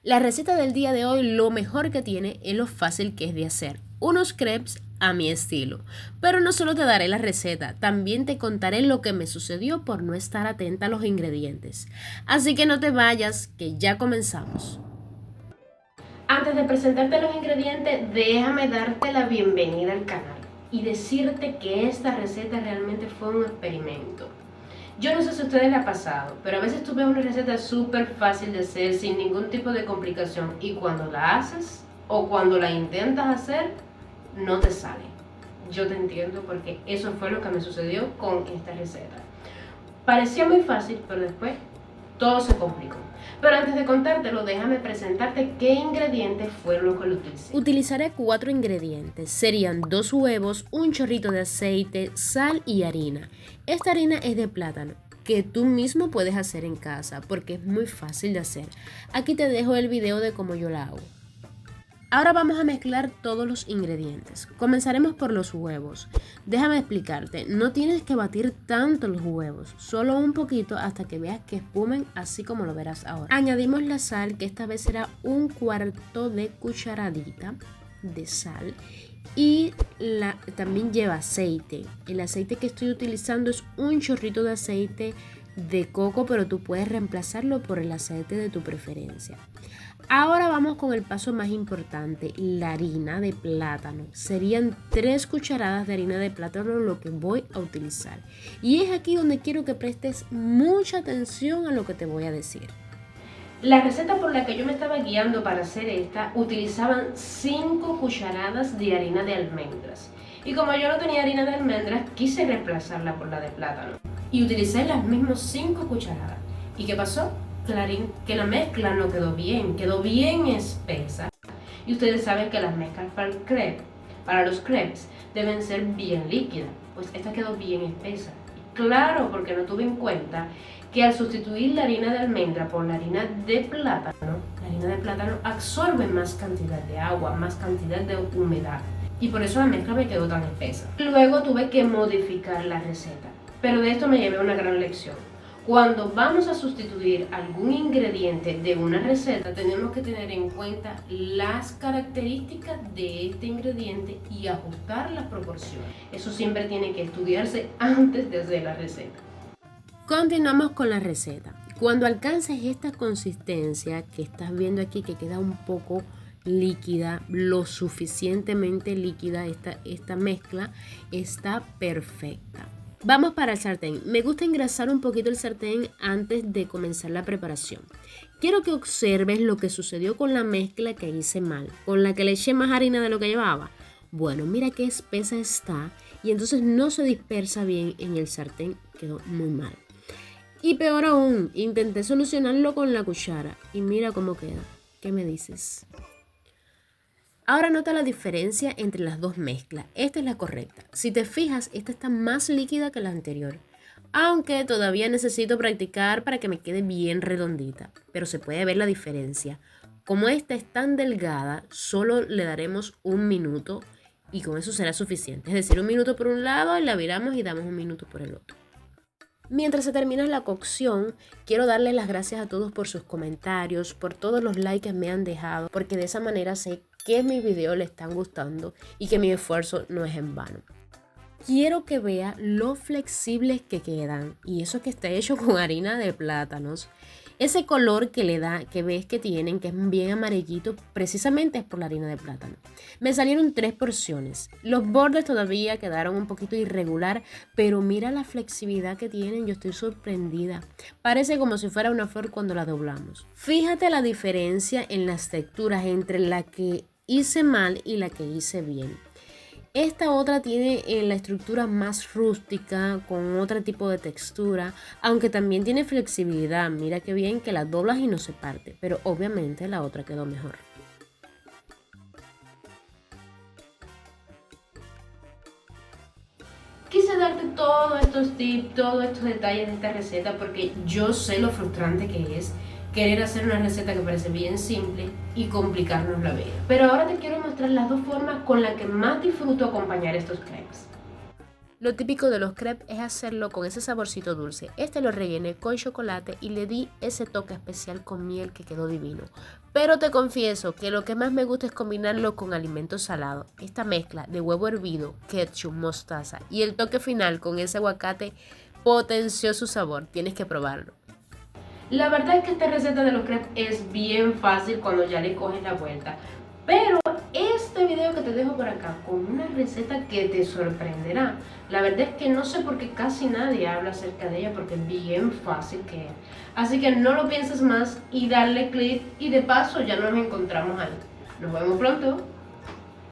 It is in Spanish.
La receta del día de hoy lo mejor que tiene es lo fácil que es de hacer. Unos crepes a mi estilo. Pero no solo te daré la receta, también te contaré lo que me sucedió por no estar atenta a los ingredientes. Así que no te vayas, que ya comenzamos. Antes de presentarte los ingredientes, déjame darte la bienvenida al canal y decirte que esta receta realmente fue un experimento. Yo no sé si a ustedes les ha pasado, pero a veces tú ves una receta súper fácil de hacer, sin ningún tipo de complicación, y cuando la haces o cuando la intentas hacer, no te sale. Yo te entiendo porque eso fue lo que me sucedió con esta receta. Parecía muy fácil, pero después todo se complicó. Pero antes de contártelo, déjame presentarte qué ingredientes fueron los que lo utilicé. Utilizaré 4 ingredientes. Serían 2 huevos, un chorrito de aceite, sal y harina. Esta harina es de plátano, que tú mismo puedes hacer en casa porque es muy fácil de hacer. Aquí te dejo el video de cómo yo la hago. Ahora vamos a mezclar todos los ingredientes. Comenzaremos por los huevos. Déjame explicarte, no tienes que batir tanto los huevos, solo un poquito hasta que veas que espumen, así como lo verás ahora. Añadimos la sal, que esta vez será un cuarto de cucharadita de sal. Y también lleva aceite. El aceite que estoy utilizando es un chorrito de aceite de coco, pero tú puedes reemplazarlo por el aceite de tu preferencia. Ahora vamos con el paso más importante, la harina de plátano. Serían 3 cucharadas de harina de plátano lo que voy a utilizar. Y es aquí donde quiero que prestes mucha atención a lo que te voy a decir. La receta por la que yo me estaba guiando para hacer esta, utilizaban 5 cucharadas de harina de almendras. Y como yo no tenía harina de almendras, quise reemplazarla por la de plátano. Y utilicé las mismas 5 cucharadas. ¿Y qué pasó? Clarín, que la mezcla no quedó bien espesa. Y ustedes saben que las mezclas para los crepes deben ser bien líquidas. Pues esta quedó bien espesa. Y claro, porque no tuve en cuenta que al sustituir la harina de almendra por la harina de plátano absorbe más cantidad de agua, más cantidad de humedad. Y por eso la mezcla me quedó tan espesa. Luego tuve que modificar la receta. Pero de esto me llevé una gran lección. Cuando vamos a sustituir algún ingrediente de una receta, tenemos que tener en cuenta las características de este ingrediente y ajustar las proporciones. Eso siempre tiene que estudiarse antes de hacer la receta. Continuamos con la receta. Cuando alcances esta consistencia que estás viendo aquí, que queda un poco líquida, lo suficientemente líquida, esta mezcla está perfecta. Vamos para el sartén. Me gusta engrasar un poquito el sartén antes de comenzar la preparación. Quiero que observes lo que sucedió con la mezcla que hice mal, con la que le eché más harina de lo que llevaba. Bueno, mira qué espesa está y entonces no se dispersa bien en el sartén, quedó muy mal. Y peor aún, intenté solucionarlo con la cuchara y mira cómo queda. ¿Qué me dices? Ahora nota la diferencia entre las dos mezclas. Esta es la correcta. Si te fijas, esta está más líquida que la anterior. Aunque todavía necesito practicar para que me quede bien redondita. Pero se puede ver la diferencia. Como esta es tan delgada, solo le daremos 1 minuto y con eso será suficiente. Es decir, 1 minuto por un lado y la viramos y damos 1 minuto por el otro. Mientras se termina la cocción, quiero darles las gracias a todos por sus comentarios, por todos los likes que me han dejado, porque de esa manera sé que mis videos les están gustando y que mi esfuerzo no es en vano. Quiero que vea lo flexibles que quedan, y eso que está hecho con harina de plátanos. Ese color que le da, que ves que tienen, que es bien amarillito, precisamente es por la harina de plátano. Me salieron 3 porciones. Los bordes todavía quedaron un poquito irregular, pero mira la flexibilidad que tienen, yo estoy sorprendida. Parece como si fuera una flor cuando la doblamos. Fíjate la diferencia en las texturas entre la que hice mal y la que hice bien. Esta otra tiene la estructura más rústica, con otro tipo de textura, aunque también tiene flexibilidad. Mira qué bien que la doblas y no se parte, pero obviamente la otra quedó mejor. Quise darte todos estos tips, todos estos detalles de esta receta porque yo sé lo frustrante que es querer hacer una receta que parece bien simple y complicarnos la vida. Pero ahora te quiero mostrar las 2 formas con las que más disfruto acompañar estos crepes. Lo típico de los crepes es hacerlo con ese saborcito dulce. Este lo rellené con chocolate y le di ese toque especial con miel que quedó divino. Pero te confieso que lo que más me gusta es combinarlo con alimentos salados. Esta mezcla de huevo hervido, ketchup, mostaza y el toque final con ese aguacate potenció su sabor. Tienes que probarlo. La verdad es que esta receta de los crepes es bien fácil cuando ya le coges la vuelta. Pero este video que te dejo por acá con una receta que te sorprenderá. La verdad es que no sé por qué casi nadie habla acerca de ella porque es bien fácil que es. Así que no lo pienses más y darle click y de paso ya nos encontramos ahí. Nos vemos pronto.